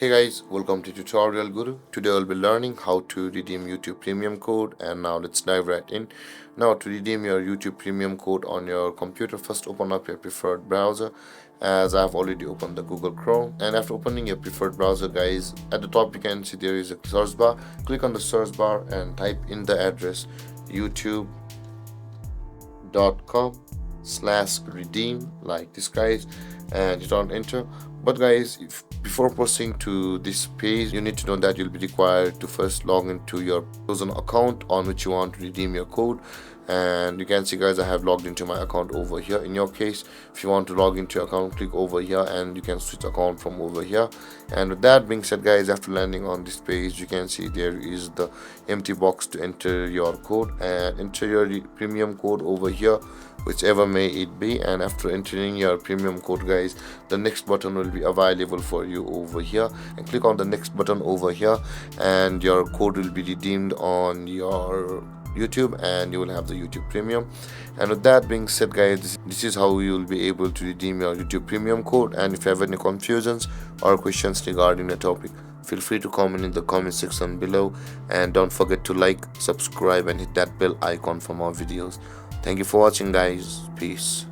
Hey guys, welcome to Tutorial Guru. Today I'll be learning how to redeem YouTube Premium code, and now let's dive right in. Now to redeem your YouTube Premium code on your computer, first open up your preferred browser, as I've already opened the Google Chrome. And after opening your preferred browser, guys, at the top you can see there is a search bar. Click on the search bar and type in the address youtube.com/redeem like this, guys, and hit on enter. But guys, before proceeding to this page, you need to know that you'll be required to first log into your chosen account on which you want to redeem your code. And you can see, guys, I have logged into my account over here. In your case, if you want to log into your account, click over here and you can switch account from over here. And with that being said, guys, after landing on this page, you can see there is the empty box to enter your code, and enter your premium code over here, whichever may it be. And after entering your premium code, guys, the next button will be available for you over here, and click on the next button over here and your code will be redeemed on your YouTube, and you will have the YouTube Premium. And with that being said, guys, this is how you will be able to redeem your YouTube Premium code. And if you have any confusions or questions regarding the topic, feel free to comment in the comment section below, and don't forget to like, subscribe and hit that bell icon for more videos. Thank you for watching, guys. Peace.